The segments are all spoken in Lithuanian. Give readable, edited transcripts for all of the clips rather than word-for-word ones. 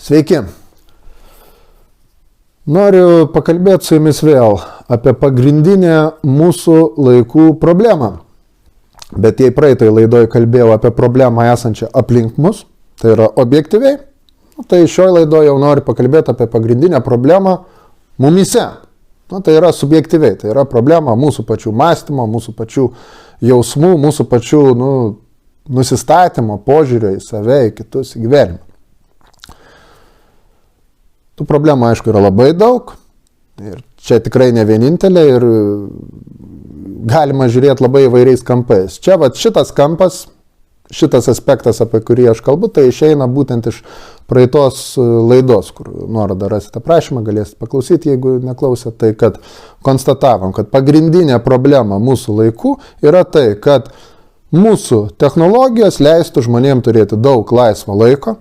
Sveiki. Noriu pakalbėti su jumis vėl apie pagrindinę mūsų laikų problemą. Bet jei praeitai laidoje kalbėjau apie problemą esančią aplink mus, tai yra objektyviai, tai šioje laidoje jau noriu pakalbėti apie pagrindinę problemą mumyse. Tai yra subjektyviai, tai yra problema mūsų pačių mąstymo, mūsų pačių jausmų, mūsų pačių nusistatymo, požiūrio į save, į kitus, į gyvenimą. Tų problemų, aišku, yra labai daug ir čia tikrai ne vienintelė ir galima žiūrėti labai įvairiais kampais. Čia šitas kampas, šitas aspektas, apie kurį aš kalbu, tai išeina būtent iš praeitos laidos, kur nuorodą rasite aprašymą, galėsite paklausyti, jeigu neklausėte, tai kad konstatavom, kad pagrindinė problema mūsų laikų yra tai, kad mūsų technologijos leistų žmonėms turėti daug laisvo laiko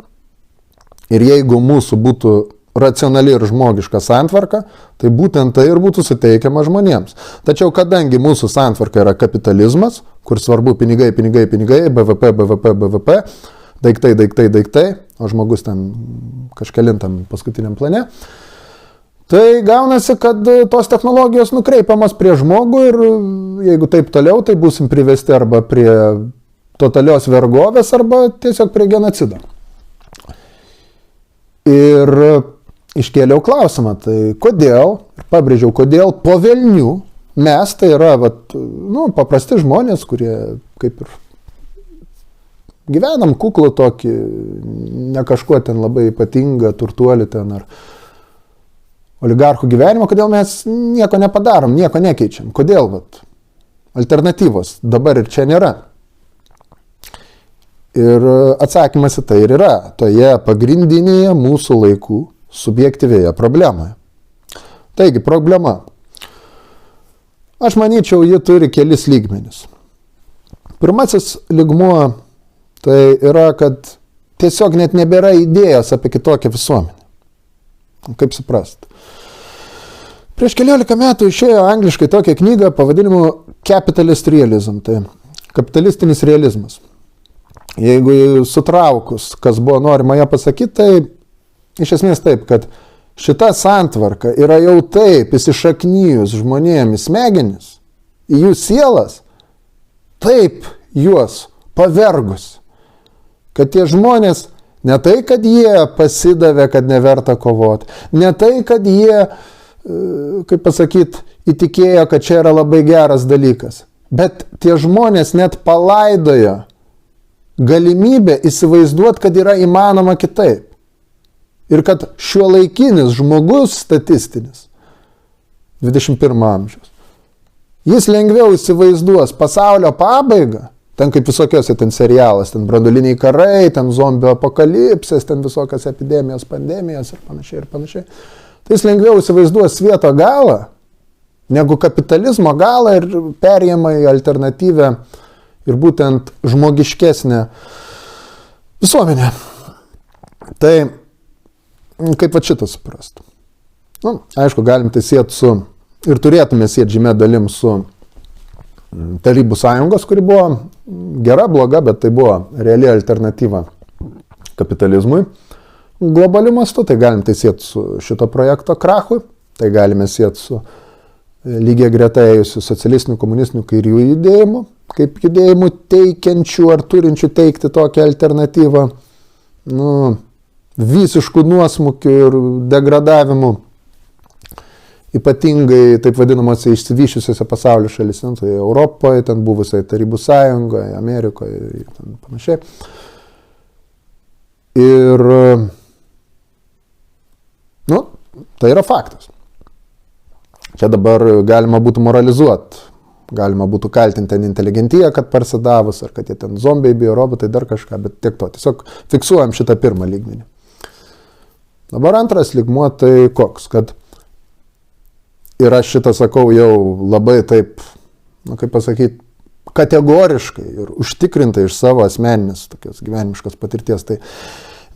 ir jeigu mūsų būtų racionali ir žmogiška santvarka, tai būtent tai ir būtų suteikiama žmonėms. Tačiau kadangi mūsų santvarka yra kapitalizmas, kur svarbu pinigai, BVP, daiktai, o žmogus ten kažkelintam paskutiniam plane, tai gaunasi, kad tos technologijos nukreipiamas prie žmogų ir jeigu taip toliau, tai būsim privesti arba prie totalios vergovės, arba tiesiog prie genocido. Ir iškėliau klausimą, tai kodėl, ir pabrėžiau, kodėl po velnių mes, tai yra paprasti žmonės, kurie kaip ir gyvenam kuklų tokį, ne kažkuo ten labai ypatingą turtuolį ten ar oligarchų gyvenimą, kodėl mes nieko nepadarom, nieko nekeičiam, kodėl alternatyvos dabar ir čia nėra. Ir atsakymas į tai ir yra toje pagrindinėje mūsų laikų subjektyvėje problemoje. Taigi, problema. Aš manyčiau, ji turi kelis lygmenis. Pirmasis lygmuo tai yra, kad tiesiog net nebėra idėjos apie kitokią visuomenę. Kaip suprast? Prieš 14 metų išėjo angliškai tokią knygą pavadinimu Capitalist Realism, tai kapitalistinis realizmas. Jeigu sutraukus, kas buvo norima ją pasakyti, tai iš esmės taip, kad šita santvarka yra jau taip įsišaknyjus žmonėmis smegenis, į jų sielas, taip juos pavergus, kad tie žmonės ne tai, kad jie pasidavė, kad neverta kovoti, ne tai, kad jie, įtikėjo, kad čia yra labai geras dalykas, bet tie žmonės net palaidojo galimybę įsivaizduoti, kad yra įmanoma kitaip. Ir kad šiuolaikinis žmogus statistinis 21 amžiaus, jis lengviau įsivaizduos pasaulio pabaigą, ten kaip visokiose ten serialas, ten branduoliniai karai, ten zombių apokalipsės, ten visokios epidemijos, pandemijos ir panašiai. Tai jis lengviau įsivaizduos svieto galą, negu kapitalizmo galą ir perėjimą į alternatyvę ir būtent žmogiškesnę visuomenę. Tai kaip šitą suprast? Aišku, galim tai sieti su, ir turėtume sieti žymė dalim su Tarybų sąjungos, kuri buvo gera, bloga, bet tai buvo reali alternatyva kapitalizmui. Globaliu mastu, tai galim tai sieti su šito projekto krachui, tai galime sieti su lygiai greta ėjusių socialistinių, komunistinių kairių judėjimų, kaip judėjimų teikiančių ar turinčių teikti tokią alternatyvą, visiškų nuosmukių ir degradavimų, ypatingai taip vadinamose išsivyščiusiose pasaulio šalyse, tai Europoje, ten buvusioje Tarybų sąjungoje, Amerikoje ir panašiai. Ir, tai yra faktas. Čia dabar galima būtų moralizuoti, galima būtų kaltinti ten inteligentiją, kad parsidavus, ar kad jie ten zombiai, biorobotai, dar kažką, bet tiek to. Tiesiog fiksuojam šitą pirmą lygmenį. Dabar antras lygmuo tai koks, kad ir aš šitą sakau jau labai taip, kategoriškai ir užtikrintai iš savo asmeninės tokios gyvenimiškos patirties, tai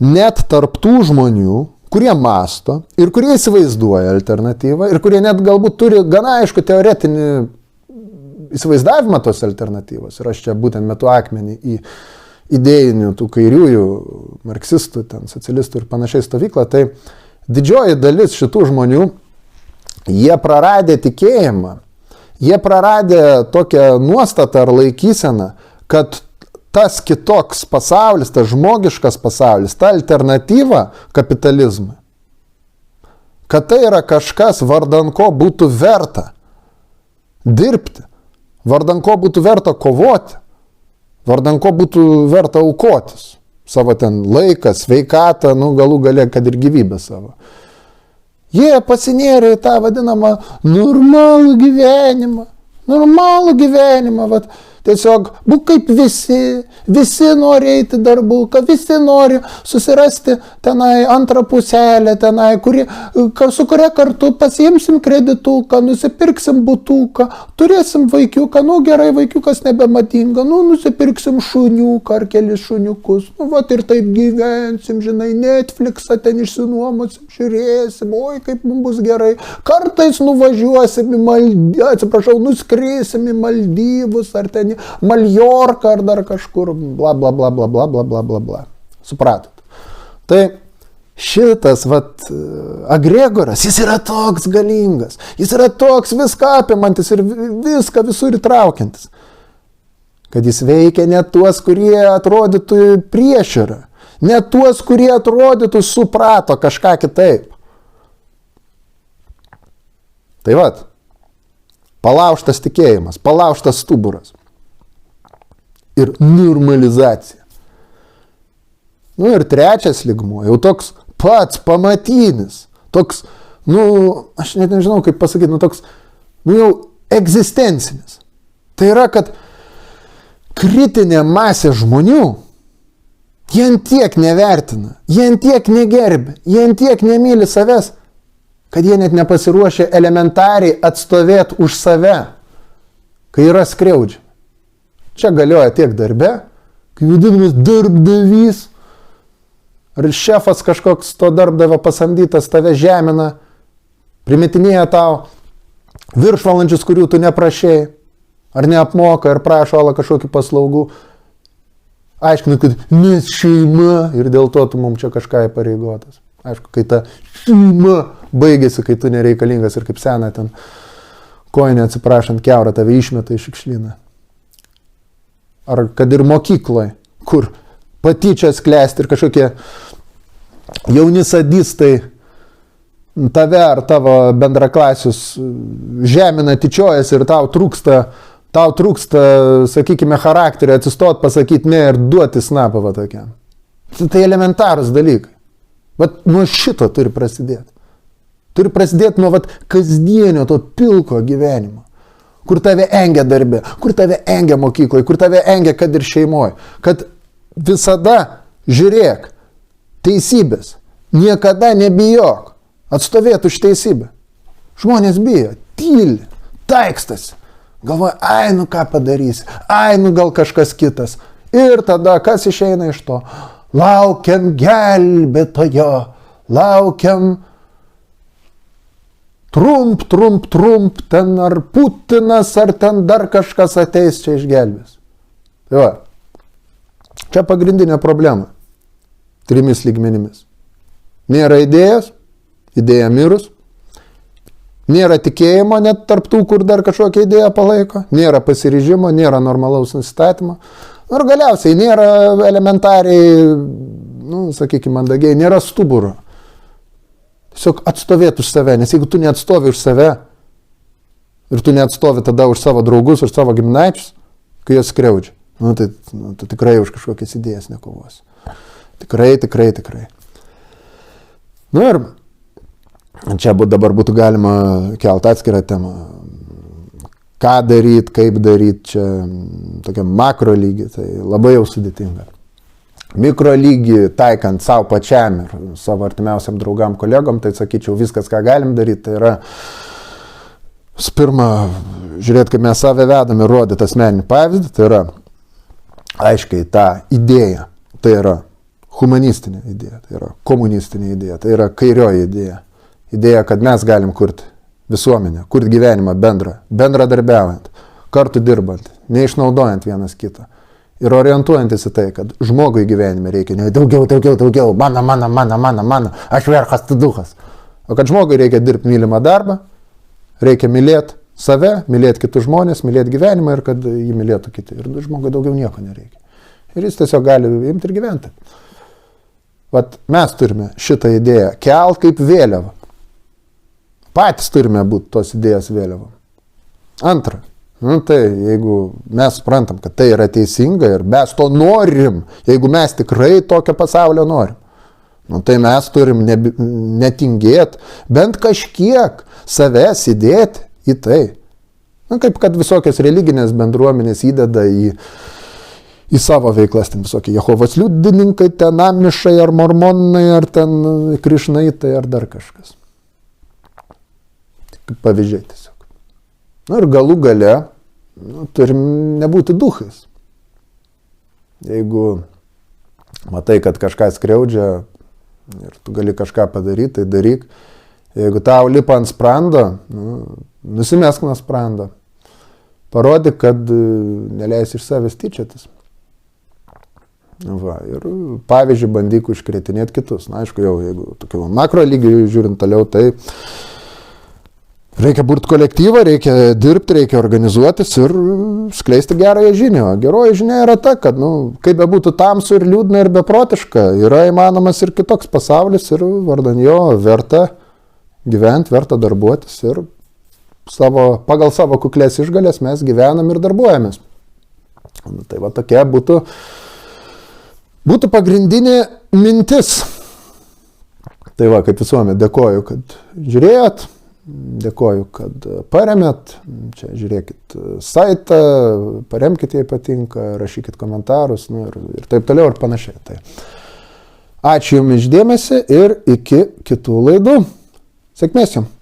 net tarp tų žmonių, kurie mąsto ir kurie įsivaizduoja alternatyvą ir kurie net galbūt turi gana aišku teoretinį įsivaizdavimą tos alternatyvos. Ir aš čia būtent metu akmenį į idėjinių tų kairiųjų, marksistų, ten, socialistų ir panašiai stovyklą, tai didžioji dalis šitų žmonių, jie praradė tikėjimą, jie praradė tokią nuostatą ar laikyseną, kad tas kitoks pasaulis, tas žmogiškas pasaulis, ta alternatyva kapitalizmui, kad tai yra kažkas, vardan ko būtų verta dirbti, vardan ko būtų verta kovoti, vardan ko būtų verta aukotis savo ten laiką, sveikatą, galų gale, kad ir gyvybę savo. Jie pasinėrė į tą vadinamą normalų gyvenimą, vat. Tiesiog būk kaip visi nori eiti darbų, kad visi nori susirasti tenai antrą puselę, tenai, su kuria kartu pasiimsim kredituką, nusipirksim butuką, turėsim vaikiuką, gerai, vaikiukas nebemadinga, nusipirksim šuniuką ar kelis šuniukus, vat ir taip gyvensim, žinai, Netflixą ten išsinuomosim, žiūrėsim, oi, kaip mums bus gerai, kartais nuvažiuosim nuskrisim į Maldyvus ar ten Maljorką ar dar kažkur, bla, bla, bla, bla, bla, bla, bla, bla, bla. Supratot. Tai šitas, agregoras, jis yra toks galingas, jis yra toks viską apimantis ir viską visur įtraukiantis, kad jis veikia ne tuos, kurie atrodytų priešyra, ne tuos, kurie atrodytų suprato kažką kitaip. Tai palaužtas tikėjimas, palaužtas stuburas. Ir normalizacija. Ir trečias lygmuo, jau toks pats pamatinis, toks, aš net nežinau kaip pasakyti, toks, jau egzistencinis. Tai yra, kad kritinė masė žmonių, jie tiek nevertina, jie tiek negerbia, jie tiek nemyli savęs, kad jie net nepasiruošia elementariai atstovėti už save, kai yra skriaudžiami. Čia galioja tiek darbe, kai vadinamas darbdavys, ar šefas kažkoks to darbdavio pasamdytas tave žemina, primetinėja tau viršvalandžius, kurių tu neprašėjai, ar neapmoka, ir prašo kažkokių paslaugų, aiškina, kad mes šeima ir dėl to tu mums čia kažką įpareigotas. Aišku, kai ta šeima baigėsi, kai tu nereikalingas ir kaip sena ten kojinė atsiprašant keurą tave išmeta iš šiukšlyną. Ar kad ir mokykloje, kur patyčias klesti ir kažkokie jauni sadistai tave ar tavo bendraklasius žemina, tyčiojasi ir tau trūksta, sakykime, charakterį atsistot, pasakyti ne ir duoti snapą tokiam. Tai elementarūs dalykai. Nuo šito turi prasidėti. Turi prasidėti nuo kasdienio to pilko gyvenimo. Kur tave engia darbe, kur tave engia mokykloje, kur tave engia kad ir šeimoje. Kad visada žiūrėk teisybės, niekada nebijok atstovėti už teisybę. Žmonės bijo, tyli, taikstasi, galvoja, ką padarysi, gal kažkas kitas. Ir tada kas išeina iš to? Laukiam gelbėtojo, laukiam Trump, ten ar Putinas, ar ten dar kažkas ateis čia išgelbės. Tai čia pagrindinė problema. 3 lygmenimis. Nėra idėjos, idėja mirus. Nėra tikėjimo net tarp tų, kur dar kažkokią idėją palaiko. Nėra pasiryžimo, nėra normalaus nusistatymo. Ir galiausiai nėra elementariai, sakykime, mandagiai, nėra stuburo. Tiesiog atstovėti už save, nes jeigu tu neatstovi už save ir tu neatstovi tada už savo draugus, už savo giminaičius, kai jos skriaudžia, tu tikrai už kažkokias idėjas nekovosi. Tikrai. Ir čia dabar būtų galima kelti atskirą temą. Ką daryti, kaip daryti, čia tokia makro lygi, tai labai jau sudėtinga. Mikro lygį taikant savo pačiam ir savo artimiausiam draugam, kolegom, tai sakyčiau, viskas, ką galim daryti, tai yra pirma, žiūrėti, kaip mes save vedame, rodyti asmeninį pavyzdį, tai yra aiškiai ta idėja, tai yra humanistinė idėja, tai yra komunistinė idėja, tai yra kairioji idėja. Idėja, kad mes galim kurti visuomenę, kurti gyvenimą bendradarbiaujant, kartu dirbant, neišnaudojant vienas kitą. ir orientuojantis į tai, kad žmogui gyvenime reikia ne daugiau, mano, aš verchas, tu duchas. O kad žmogui reikia dirbti mylimą darbą, reikia mylėti save, mylėti kitus žmonės, mylėti gyvenimą ir kad jį mylėtų kiti. Ir žmogui daugiau nieko nereikia. Ir jis tiesiog gali imti ir gyventi. Vat mes turime šitą idėją kelt kaip vėliavą. Patys turime būti tos idėjos vėliavą. Antra, tai jeigu mes suprantam, kad tai yra teisinga ir mes to norim, jeigu mes tikrai tokio pasaulio norim, tai mes turim netingėti, bent kažkiek savęs įdėti į tai. Kaip kad visokios religinės bendruomenės įdeda į savo veiklas, ten visokie Jehovos liudininkai, ten amišai ar mormonai, ar ten krišnaitai, ar dar kažkas. Kaip pavyzdžiai tiesiog. Ir galų gale turim nebūti duchais. Jeigu matai, kad kažką skriaudžia ir tu gali kažką padaryti, tai daryk. Jeigu tau lipa ant sprando, nusimesk nuo sprando. Parodyk, kad neleisi iš savęs tyčiotis. Va, ir pavyzdžiui, bandyk užkrėtinėti kitus. Na, aišku, jau jeigu tokiu makro lygiu žiūrint toliau, tai reikia burti kolektyvą, reikia dirbti, reikia organizuotis ir skleisti gerąją žinią. O geroji žinia yra ta, kad, kaip bebūtų tamsu ir liūdna ir beprotiška, yra įmanomas ir kitoks pasaulis ir vardan jo verta gyventi, verta darbuotis ir pagal savo kuklės išgalės mes gyvenam ir darbuojamės. Tai va tokia būtų pagrindinė mintis. Tai va, kaip visuomet, dėkoju, kad žiūrėjot, dėkoju, kad paremėt. Čia žiūrėkit saitą, paremkite, jei patinka, rašykit komentarus ir taip toliau ir panašiai. Tai ačiū Jums išdėmesi ir iki kitų laidų. Sėkmės Jums.